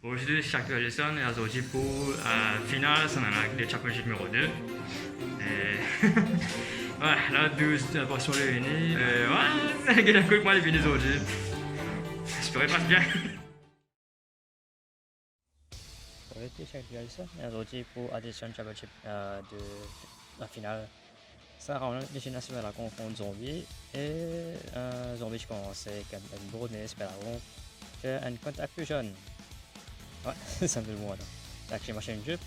Aujourd'hui, chaque leçon est aujourd'hui pour finale, c'est le championship numéro 2. Et ouais, là, 12 portions réunies. Ouais, c'est un coup de moi les videos aujourd'hui. J'espère passe bien. Aujourd'hui, chaque leçon est aujourd'hui pour Addition Championship de la finale. Ça rend les gymnastiques à la confronte zombie et zombie je commence comme une bourde espère faire un contact fusion. Ouais, c'est un peu le mot là. Action machine jup,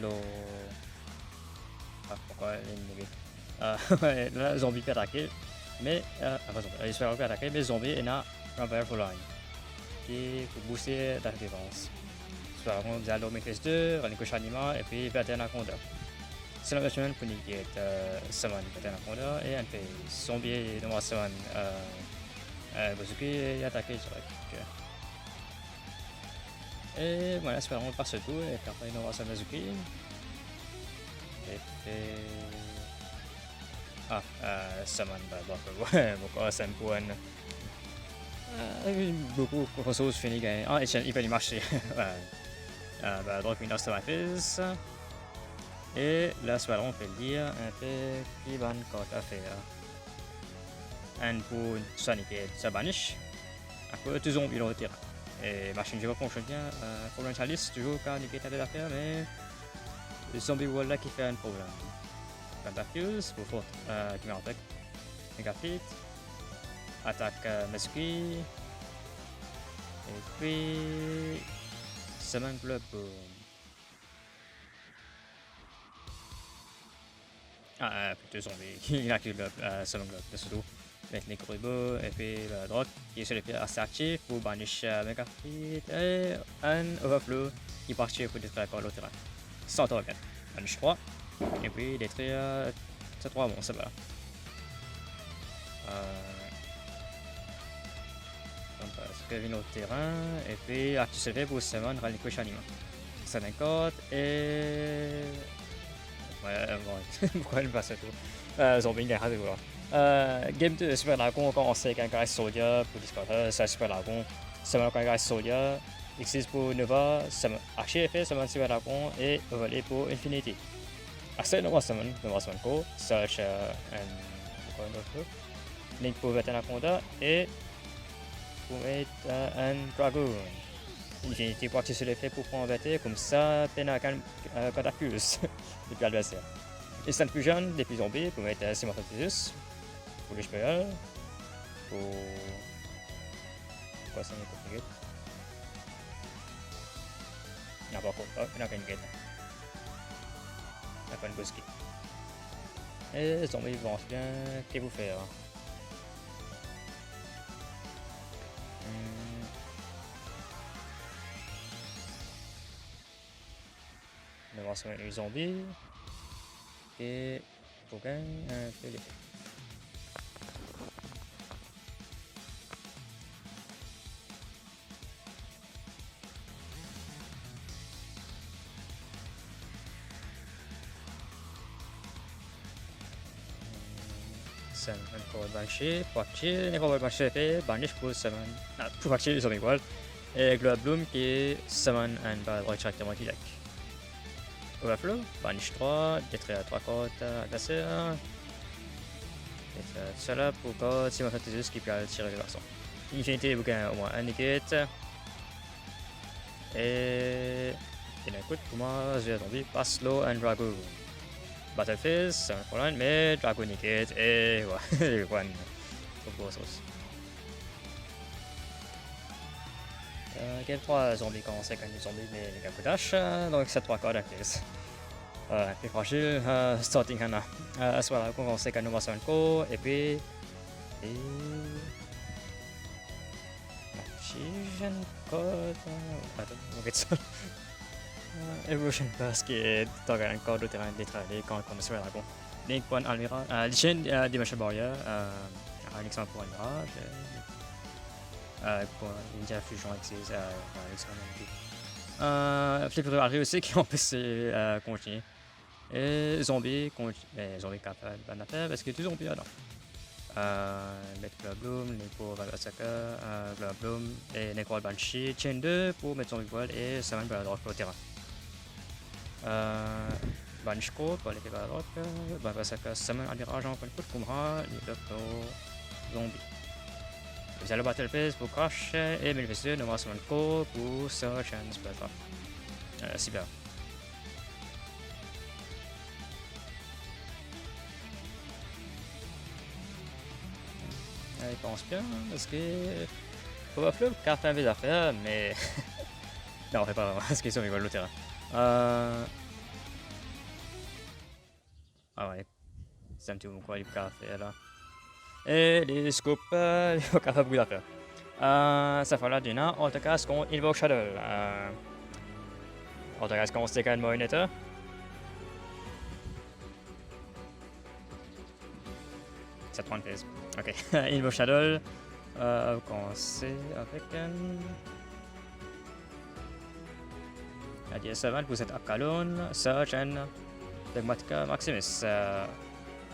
l'eau. Ah, pourquoi il est ouais, là, zombie peut attaquer, mais enfin, zombie, espère peut attaquer, mais zombie est là, Vampire Full Line, qui peut booster la défense. Espère qu'on a l'eau maîtrise 2, Ranico Shanima, et puis Verté Anaconda. C'est la version pour niquer Saman Verté Anaconda, et un fait zombie de moi Saman Bozuki et attaquer direct. Et voilà, espérons par ce tour, et puis après, il y aura Samazuki. Et puis. Ah, Saman, bah, beaucoup, c'est un point. Beaucoup de ressources finies gagnées. Ah, il peut y marcher. Bah, donc, une autre fils. Et là, on peut dire un peu qui va encore faire. Un pour Sonic et Sabanish. Après, tous zombies dans le terrain. Et machine je fonctionne bien. Problème Chalice, toujours car Nick est à faire, mais. Le zombie wall là qui fait un problème. Pentafuse, pour faute, qui met en tech. Megafit. Attaque Mesuki. Et puis. Summon Club Boom. Ah, plutôt zombie. Il a activé le Summon Club de Sudo. Avec les Kuribo et puis le Drogue qui est sur les pieds assez actif pour banish Megafit et un Overflow qui partit pour détruire encore l'autre terrain. Sans token. Banish 3. Et puis détruire ces 3 monstres là. Kevin au terrain et puis activer pour Summon Ranico Shanima. Ça d'un code et. Ouais, bon, pourquoi elle passe tout zombie gagne de voir. Game 2 Super Dragon, on commence avec un Guy Soldier pour Discord, c'est Super Dragon. Summon un Guy Soldier, X6 pour Nova, Archer FF, Summon Super Dragon et Overlay pour Infinity. Assez Nova Summon Co, Search Link pour Veteran Anaconda et pour mettre un Dragon. Infinity pour activer l'effet pour prendre un VT, comme ça, peine quand accuse depuis l'adversaire. Instant Fusion, depuis zombies, pour mettre Simultaneous, pour les spells, pour. Quoi ça n'est pas une gate? Non, pas encore, il n'a pas une gate. Il n'a pas une boss gate. Et les zombies vont bien, qu'est-ce que vous faites? On va voir sur les zombies. Et pour gagner un peu l'effet. Sen encore banshee, pour activer, les robots banshee fait, banish pour summon, pour activer les zombies wall. Et Glow Bloom qui est summon un bas directement du deck. Overflow, banish 3, détruire 3 côtes adversaires. Et cela pour code Simultaneous qui peut tirer le garçon. Infinity, vous gagnez au moins un negate. Et il écoute pour moi, je vais tomber pas slow and dragon. Battlefield, c'est un problème, mais dragon negate et ouais, one. Trop gros sauce. Game 3, zombie commence avec un zombie, mais les capotaches, donc c'est 3 cordes à case. Puis fragile, starting Hana. Voilà, on commence avec un Nova 5 et puis. Et. Magician Code. Attends, on va ça. Evolution Pass qui est un code de terrain détralé quand on est sur la dragon. Link pour un Almira. Lichen Dimension Barrier. Un exemple pour un mirage. Pour Ninja Fusion Axis. Flip de Harry aussi qui empêche continuer. Et zombie capable d'en faire parce que tout zombie là. mettre Bloom, Neko Vagasaka, Bloom et Necro Banshee, Chain 2 pour mettre son voile et Summon pour la drop au terrain. Banshko pour l'effet la drop, Vagasaka Summon Admira Argent pour le coup de Kumra, les Doctor Zombie. Vous allez Battle Phase pour Crash et Melveseux, Nova Summon Ko pour Search and Spellcraft. Cyber. Il pense bien parce que Powerflow carte un des affaires, mais non, on fait pas vraiment parce qu'ils sont égaux le terrain. Ah ouais, c'est un petit peu quoi il peut faire là. Et les scopes, il faut faire beaucoup d'affaires. Ça fait là du nain, en tout cas, ce qu'on invoque Shadow. En tout cas, ce qu'on stick à Monitor. Ça prend une phase. Ok, Invo Shadow. Commencer avec un. Adieu Savant pour cette Akalon, Search and Dogmatica Maximus.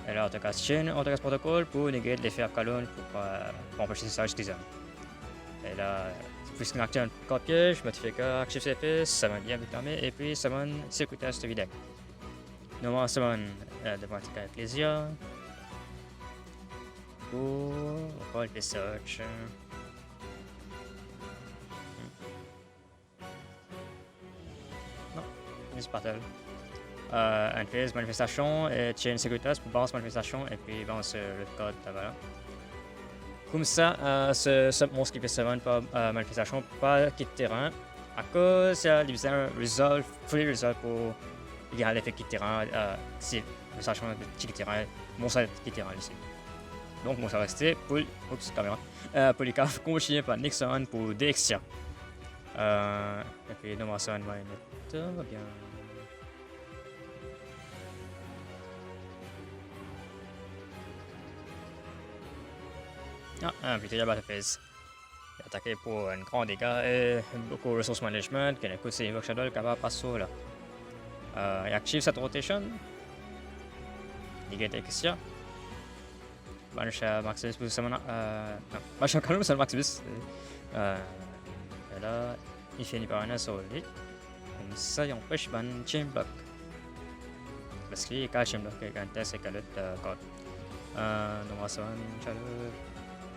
Et là, Autocast Chain, Autocast Protocol pour néger l'effet Akalon pour empêcher Search Design. Et là, puisqu'on active un code piège, Modifier Active CFS, Summon bien avec l'armée, et puis Summon Circuitas de Videc. Normalement, Summon Dogmatica Ecclesia. Pour le Search. Non, Miss Battle. Un phase manifestation et Chain Securitas pour balance manifestation et puis balance le code voilà. Comme ça, ce monstre qui fait 7 par manifestation pas quitte terrain à cause il y a un resolve, free resolve pour il y a l'effet quitte terrain si manifestation de quitte terrain, monstre quitte terrain ici. Donc moi ça va rester pour oups caméra Polycarp continué par Nixon pour Dexia. Et puis normalement ça va être bien. Ah, plutôt il y a Battle Phase. Attaqué pour un grand dégât et beaucoup de resource management, qui est un coup de Invoke Shadow capable de passer là. Il active cette rotation. Negate Exia. Banish Maximus pour Summon. Non, Banish Akalon sur Maximus. Et là, il finit par un assaut. Comme ça, il empêche Ban Chain Block. Parce qu'il y a Chain Block avec un test et calotte code. Donc, on va Summon Shadow.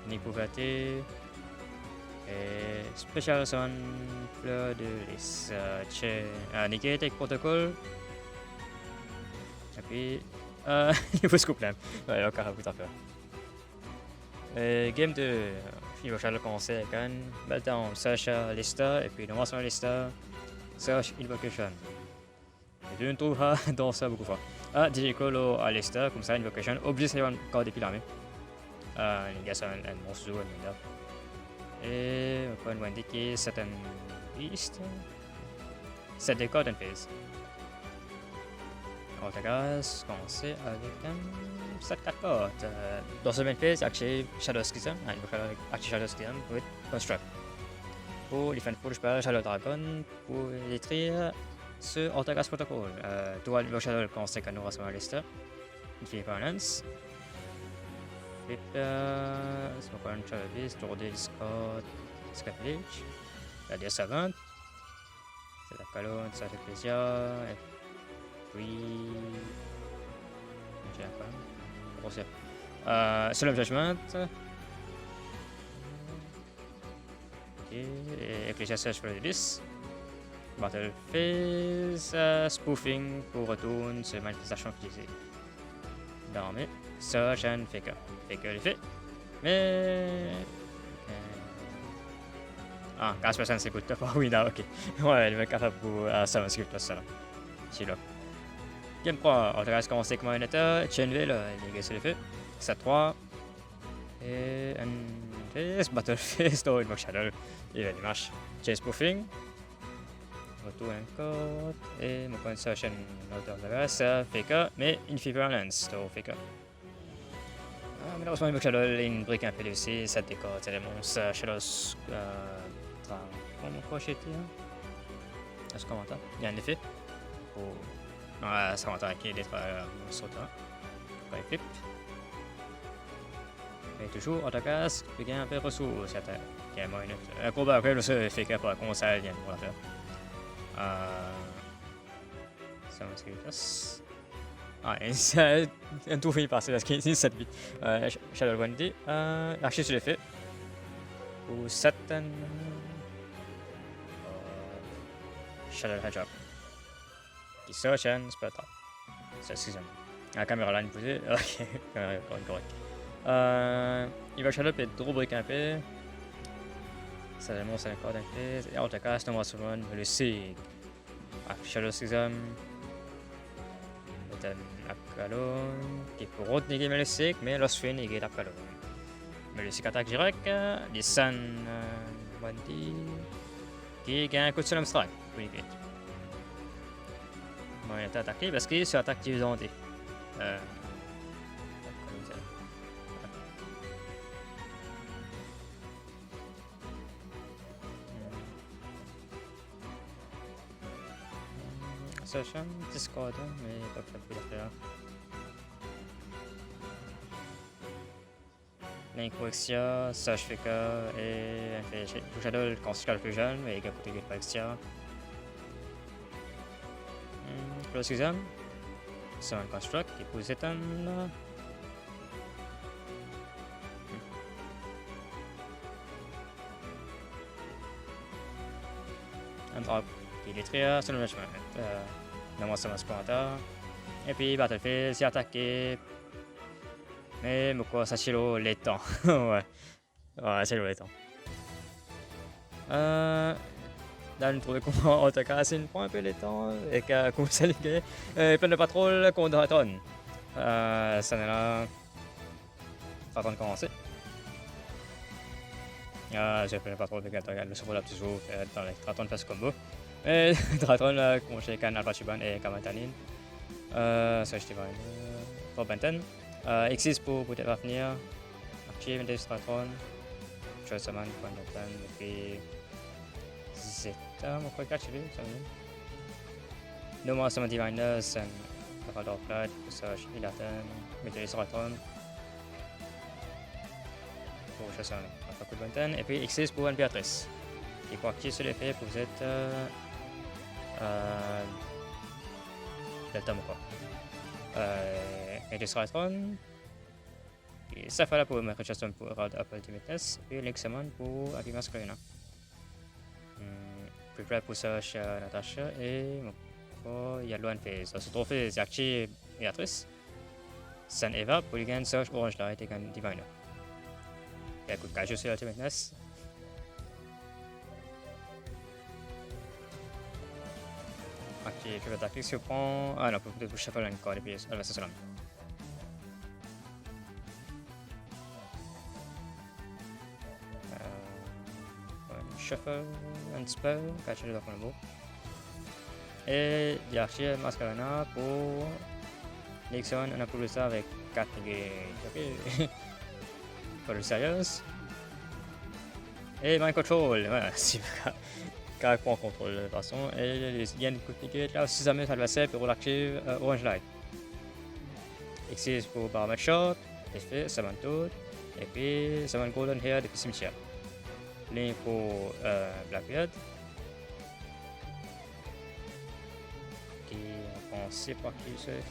Nipouvate et Special Summon Fleur de Lys. Negate avec Protocol. Et puis, il faut scoop là. Ouais, il y a encore beaucoup à faire. Game 2, il va falloir commencer avec un Meltdown, Search Lista, et puis normalement sur Lista, Search Invocation. Et deux trouve dans ça beaucoup de fois. Digicolo à Lista, comme ça, Invocation, obligé de avoir encore des piles armées. Les gars, c'est un monstre zoo, et on peut nous indiquer certaines listes. C'est des codes en phase. On va commencer avec un 7-4 cartes. Dans ce même phase, active Shadow Schism. Il va falloir activer Shadow Schism with Construct. Pour Defend Push par Shadow Dragon, pour détruire ce Ortagas Protocol. Dual Invoke Shadow commence avec un Nova Summon Lister. Infinite Balance. Flip, Smoke Shadow Beast, Tour de Discord, Scapulage. La DS Savant. C'est la colonne, ça fait plaisir. Oui. J'ai un problème. Grossière. Solemn Judgment. Ok. Et Ecclesiastes for the List. Battle Phase. Spoofing pour retourner sur manifestation utilisée. L'armée. Search and Faker. Faker est fait. Mais. Ah, 15% c'est good. Ah oui, là, ok. Ouais, il va être capable pour ça, c'est good, ça là. C'est là. Game 3, on va commencer comme un état, Chainville, il est sur le feu, 7-3, et un face, Battle Phase, Invoke Shadow, il va les marches, Chase Spoofing, retour un code, et mon point de search and Outer Level, Faker, mais Infinite Balance, Faker. Malheureusement, Invoke Shadow, une brique un PDC, ça décode, c'est les monstres, Shadows, comment crocheter, hein? Est-ce qu'on entend? Il y a un effet pour. Ça va attaquer d'être sautant. Pourquoi il flip? Et toujours, autocasse, puis un peu ressources, c'est un moyen. Probablement, ça fait que pour conseil, il y a une affaire. Ça va se ah, c'est un tout fini par c'est parce qu'il y a 7 bits. Shadow Wendy, l'archi, je l'ai fait. Ou Satan. Shadow Hedgehog. Qui search and spell top. C'est 6ème. La caméra là, une posée. Ok, caméra correct. Il va Shadow et deux rubriques un peu. Ça démontre un code un peu. Et autocasse, no summon, le Sig. Shadow 6ème. Dan Akalon qui pourrait néger Melisik, mais lorsque fait néger Akalon. Melisik attaque direct, Lissan Wendy qui gagne un coup de seul strike pour néger. Bon, il est attaqué parce qu'il se attaque divisant D. Session, Discord, mais pas fait de faire. L'incorrection, Sage Fika et Shadow considère le plus jeune, mais il a côté de l'incorrection. Plus exam, c'est un construct qui pose étant. Un drop qui est très sur le management. Dans ça commentaire. Et puis Battlefield s'est attaqué. Mais pourquoi ça chilo les temps? Ouais. Ouais, c'est les temps. Là, nous trouvons comment autocasse une point un peu les temps. Et que comme ça les gars. Plein de patrouilles contre Raton. Ça n'est là. Raton commencer. J'ai fait le patrouille de Gatogan, le support toujours dans les Raton fait ce combo. Et Draton, conseille kan Alpha Chiban et Kamatanin. Ça je t'ai pour Benten. Existe pour peut-être venir. Archive des Draton. Chosaman, Panatan, et puis Zeta, mon frère catch lui, ça me dit. No more Summon Diviners and Herald of Blood, Search, Ilatan, Meteoris Draton. Pour Chosaman, Alpha Benten. Et puis Existe pour Impératrice. Et quoi qu'il se l'ait fait pour vous êtes. Delta Moko. Et du Stratron. Et ça fait là pour mettre Chaston pour Rod Up Ultimateness. Et l'Examon pour Abimas Corina. Prepare pour Search Natasha. Et il y a Loan Phase. Ce trophée est actif et actrice. San Eva pour les gains Search Orange Light et Gain Diviner. Et à coup de cage sur Ultimateness. Aqui je vais attaquer si on prend. Ah non, peut-être que je shuffle encore et puis elle va se slam. Shuffle, un spell, cacher le combo. Et l'archer Mascarena pour Nixon, on a pour ça avec 4 ok. Pas le sérieux. Et Mind Control, voilà, c'est car prend contrôle de toute façon. Et il y a une compliquée là, si jamais ça le fait pour l'active Orange Light. Existe pour Barmat Shot, effet, Samanto, et puis Saman Golden Hair depuis cimetière. Link pour Blackbeard. Qui on sait pas qui c'est.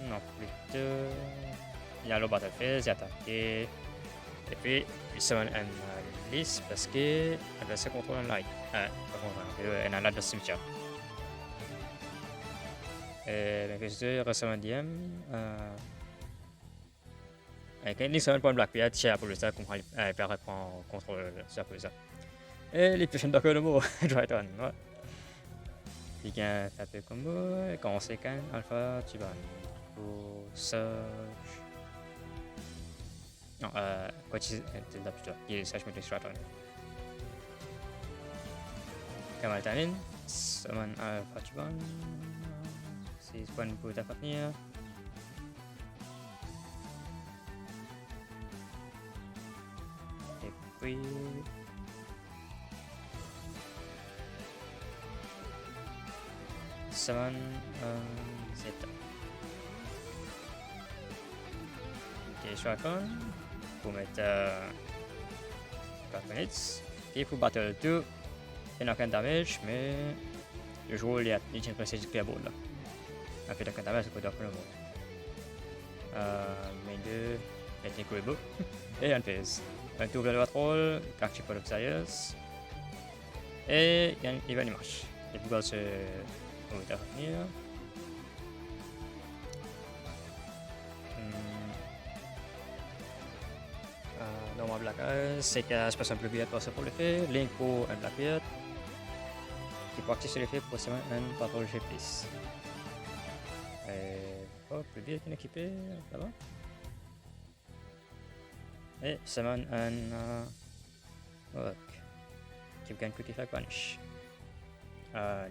Non, plutôt. Il y a le Battlefield, il y a attaqué. Et puis, il se met en liste parce que l'adversaire contrôle un light. Elle a un light de cimetière. Et l'adversaire reçoit un DM. Avec un liste pour Blackbeard, c'est pour le stade qu'on peut reprendre contrôle sur ça. Et les prochaines d'accord de mots, Dryton. Il y a un peu combo. Et quand on sait qu'un Alpha, tu vas pour Search. Non, quoi tu sais, là plutôt. Il est Search Meteor Straton. Kamaltanin, Summon Alpha Chiban. C'est point pour t'appartenir. Et puis. Summon Zeta. mettez shotgun pour mettre 4 minutes. Et pour battle 2, il n'y a aucun damage, mais le joueur il a une précise clear ball là. Un peu aucun damage, c'est quoi d'après le monde. Mais 2, mettez un coup et un phase. Un tour de patrol, catch pour l'obsayers. Et il va y marche. Les bougas se vont revenir. Normal Black Eyes, c'est que je passe un plus vite pour le faire. Link pour un Black Beard. Qui peut activer l'effet pour semaine un patrol chez plus. Oh, plus vite qu'il est équipé, là-bas. Et semaine un Rock. Qui gagne Quick Effect Vanish.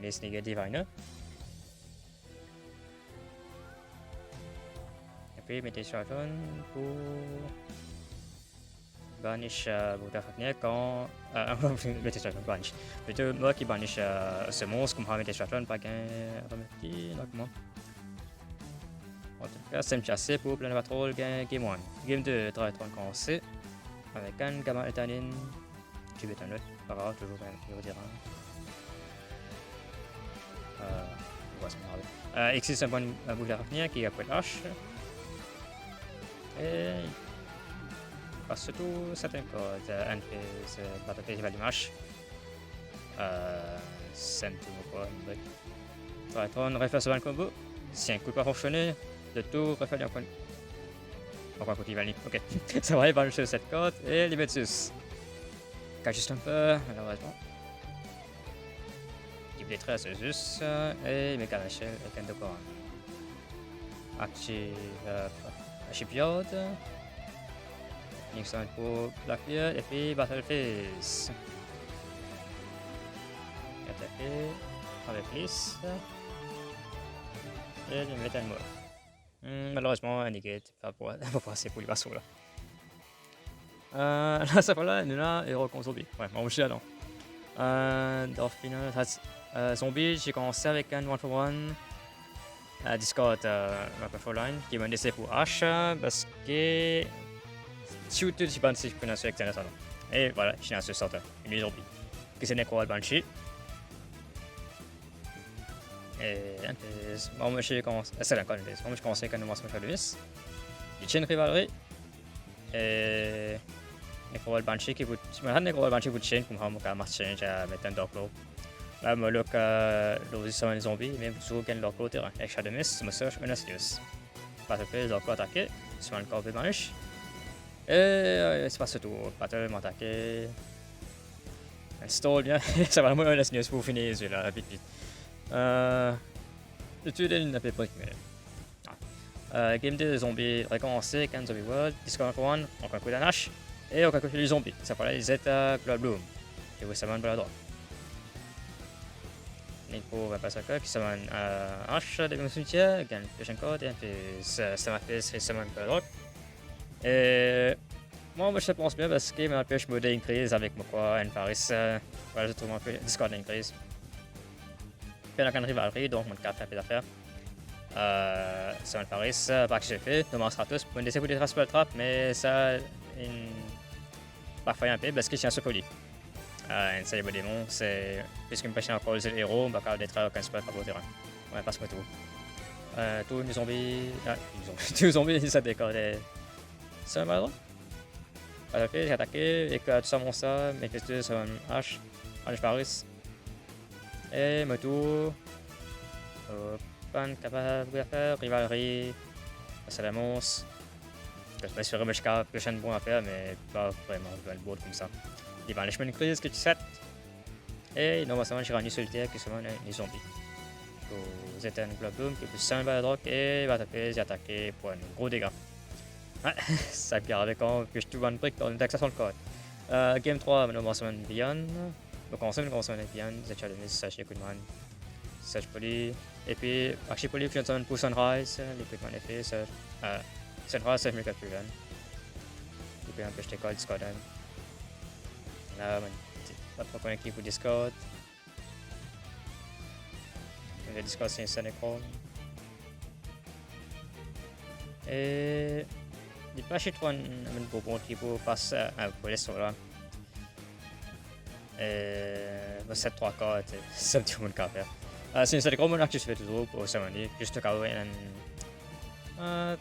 Les Snigger Diviner. Et puis mettez Shotgun pour banish Bouddha quand mettez Shotgun banish. Plutôt moi qui banish ce monstre comme mettez Shotgun pas qu'un remettre normalement. En tout cas, c'est me chasser pour plein de patrol game 1. Game 2, 3 commencé avec un gamin éternel. Tu veux un autre, pas grave, toujours je vous dirai. On va se marrer. Existe un bon boucle à revenir qui a pris H. Et passe surtout certains codes. Un fait battre festival du match. C'est tout quoi. On refait ce combo. Si un coup pas fonctionné, le tour refait un point. Encore un coup qui va ok. Ça va aller par cette corde et les Metsus. Cache juste un peu, malheureusement. Il détresse juste et mécanachel avec un décor. Active Shipyard. Nixon pour Blackbeard et puis Battle Phase. Attaquer avec Bliss. Et le Metal Mode. Malheureusement, un negate, pas assez pour les vassaux là. Là, ça va là, nous là, héros contre zombie. Ouais, on va là. Dans le final, zombie, j'ai commencé avec un 1-for-1. Discord Line qui m'a laissé pour H parce que surtout je pense que je peux avec ça. Et voilà, je suis dans ce sort une zombie. Que c'est Necro Banshee. Et moi je commence, c'est encore une moi je commence avec un monstre de Lewis. Il chaîne rivalry. Et Necro Banshee qui vous, Necro Banshee vous chaîne comme on marcher à mettre un Darklow. Là, je look l'opposition des zombies, mais vous gagnez leur côté avec Shadow Mist, je search un astuce. Battle Phase, leur attaquer, sur un corps de manche. Et c'est pas ce tour. Battle m'attaquer. Stall bien, ça va vraiment un astuce pour finir les yeux là, vite vite. Le tuer n'a pas pris. Game 2 zombies recommencer, Can Zombie World, Discover for One, encore un coup d'anache. Et encore un coup de zombies. Ça parlait les Zeta Blood Bloom. Et vous savez, pour la droite. Nico va passer à qui s'amène à H de mon cimetière, gagne le code et puis ça m'a fait s'amène par la droite. Et moi je pense bien parce que ma pêche mode increase avec moi quoi, en Paris, voilà je trouve un peu Discord increase. Puis on a une rivalité donc mon carte fait un peu d'affaires. C'est en Paris, pas que j'ai fait, demande Stratos pour essayer de tracer le trap, mais ça parfois un peu parce que je suis un peu poli. Un cyber démon, c'est puisque me pêche encore les héros, on va quand même être aucun spell par le terrain. Ouais, passe-moi tout. Tous les zombies. Tous les zombies, ça décore des. C'est un mal. Attaquer, j'ai attaqué, et que tout ça, mon ça, mais que c'est un H, H Paris. Et me tour. Pan capable de faire, rivalry, passer la monstre. Je vais espérer que je prochaine bon à faire, mais pas vraiment, je vais le board comme ça. Il va aller chemin de crise que tu sais. Et normalement, j'ai rendu solitaire qui sont les zombies. Vous êtes un bloc boom qui est plus simple à la drogue et va taper, j'ai attaqué pour un gros dégât. Ouais, ça me avec quand je trouve un brick dans une taxation de code. Game 3, normalement, Beyond. Donc, on sait que c'est Beyond, j'ai challengé, sachez Goodman, Sage Poly. Et puis, Archie Poly, puis on pour Sunrise, les Quickman effet, Sunrise, c'est mieux que plus. Et puis, un peu, je t'ai Discord. Là, pas trop connecté pour Discord. Le Discord c'est un Necron. Et Di pas chez toi un bon tipo passe pour les sola. Set 3 cartes, c'est tout mon café. Sen så det kommer nog inte så på så men just att gå en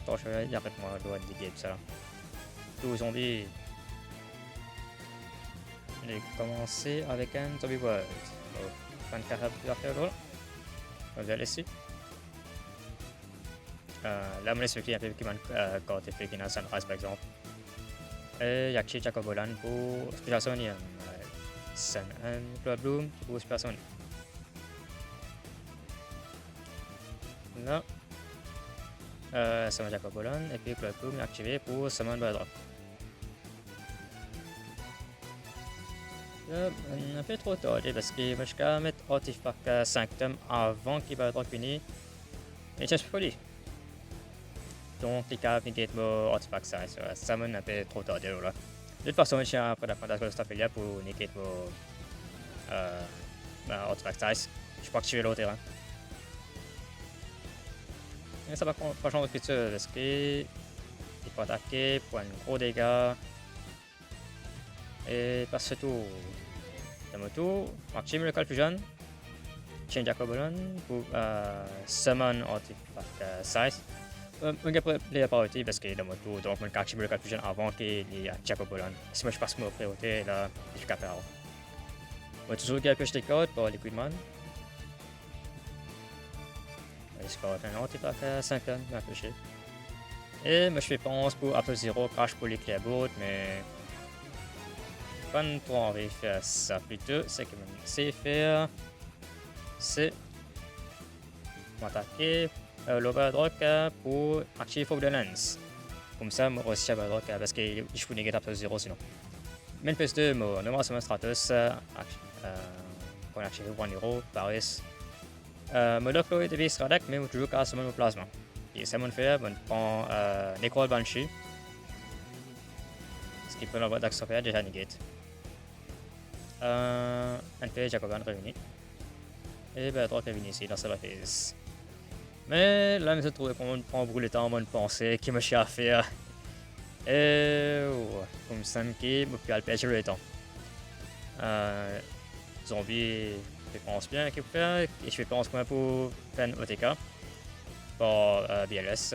då så jag vet inte då det gick så. Tous zombies. On va commencer avec un zombie world. Fan capable de faire là. On va laisser. Là on laisse le client qui manque quand il fait qu'il a sunrise par exemple. Et jak ci Jacob Bolan pour spécialisation Sun and Blood Bloom pour spécialisation. Là, Summon Jacob Bolan et puis Blood Bloom activé pour Summon Blood on a fait trop tard parce que je vais mettre Artifact Sanctum avant qu'il va être fini. Et je suis pas dit. Donc, les caves negate mon Artifact Size. Summon un peu trop tard là. De toute façon, je suis après la fin de la stuff là pour negate mon Artifact Size. Je peux activer l'autre terrain. Et ça va pas changer de futur parce que il faut attaquer pour un gros dégât. Et passe tout. Dans mon tour, active le Confusion. Change Jacobolon pour Summon Artifact Size. On va play la priorité parce que dans mon tour, donc on active le Confusion avant qu'il y ait Jacobolon. Si moi je passe mon priorité, là, je suis capable. On va toujours garder des cartes pour Liquid Man. Je vais un Artifact 5 tonnes, un peu chier. Et moi je fais pense pour Apple Zero, crash pour les Clearboard, mais pas trop envie de faire ça plutôt. C'est que je sais faire, c'est m'attaquer l'Overdrock pour activer Fog de Lens. Comme ça, moi aussi Overdrock parce que je peux négater Apple Zero sinon. Mais le PS2, moi, normal Summon Stratos, pour activer One Hero, Paris. Modok Chloé de base Radak, mais toujours qu'à Summon au Plasma. Et ça m'en fait, on prend Necrol Banshee. Ce qui peut l'avoir d'Axophia déjà negate. Un fait Jacoban réuni. Et ben, droit réuni ici dans sa phase. Mais là, je me trouve qu'on prend beaucoup de temps avant de penser qui me chie à faire. Et comme ça, qui me fait alpéger le temps. Zombie. Je pense bien qu'il peut faire, et je pense qu'on pour faire un OTK pour BLS,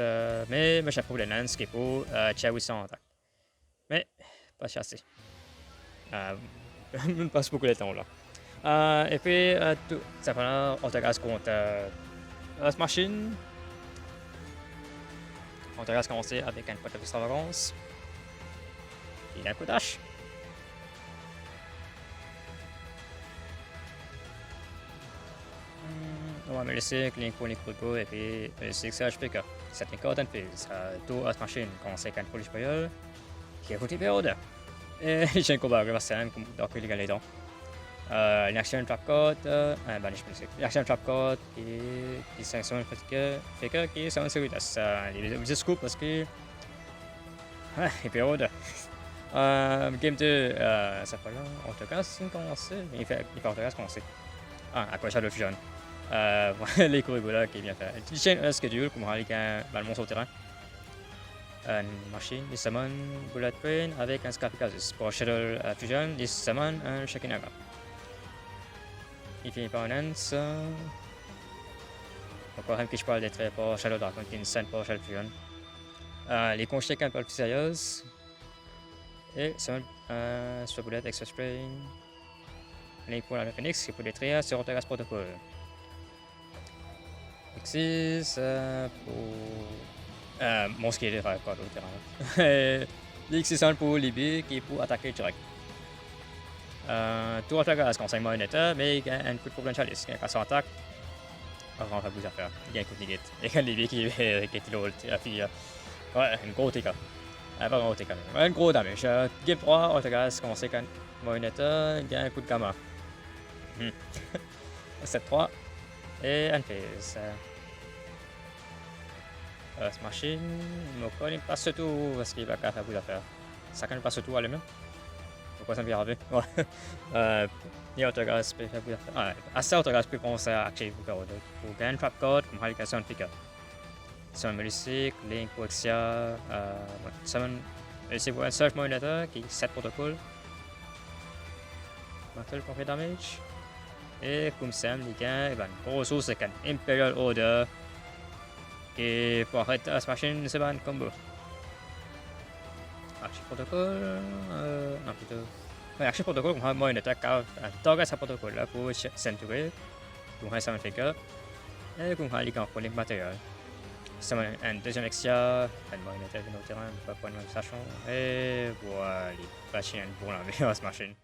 mais je trouve le lance qui est pour Chia 800 en attaque. Mais pas assez. On passe beaucoup de temps là. Et puis, ça prend Ortegas contre Earth Machine. Ortegas commencer avec un point d'extravagance. Il a un coup d'âge. On va me laisser cliquer pour les coups et puis c'est que ça je fais que c'est une carte en fait tout à machine quand c'est qu'un police payeur qui a coûté période et j'ai un combat avec Bastien comme dans que les gars les dents une action trap code banish music action trap code qui sanction fait que qui sont sur les scoop parce que et période game 2 ça fait là en tout cas c'est commencé il fait commencer à quoi ça le fusion les Kuribola qui est bien fait. Il tient un schedule comme il y a un monstre au terrain. Une machine, il summon Bullet Train avec un Scarpicasus. Pour Shadow Fusion, il summon un Shakinaga. Il finit par un Lance. Encore un que je parle d'être pour Shadow Dragon qui est une scène pour Shadow Fusion. Les conchets un peu plus sérieuses. Et summon Super Bullet Extra Strain. Les pour la Phoenix qui peut détruire sur Ortegas Protocol. Xyz pour mon skill pas au terrain. L'Xyz pour Libé qui est pour attaquer direct. Tout attaque à ce conseil monétaire, mais il y a un coup de problème chalice. Quand ça attaque, avant de faire affaire, il y a un coup de negate. Et quand Libé qui est l'autre, ouais, un gros TK. Pas un gros TK, un gros damage. Game 3, Ortegas commence quand monétaire, il y a un coup de gamma. 7-3. Et un phase. Earth Machine, il passe tout parce qu'il va faire beaucoup d'affaires. Ça quand il passe tout à lui-même. Pourquoi ça me fait rêver? Ouais. Et Ortegas peut faire beaucoup d'affaires. Assez Ortegas peut penser à activer pour gagner un trap code comme Halication Picker. Summon Melusic, Link, Woxia, Summon Melusic pour un search Marionetta qui 7 protocoles. Mantle pour faire damage. Et comme Sam, les gars, et ben, gros source c'est un Imperial Order. Et pour arrêter la machine, c'est un combo. Archie Protocol, non plutôt. Ouais, Archie Protocol, on a moins une attaque à target sa protocole là pour centurer. On a Summon Faker. Et on a les gants pour les matériels. Summon un deuxième Exia, un moyen d'attaque dans le terrain, pas pour une même sachant. Et voilà, les machines pour la meilleure machine.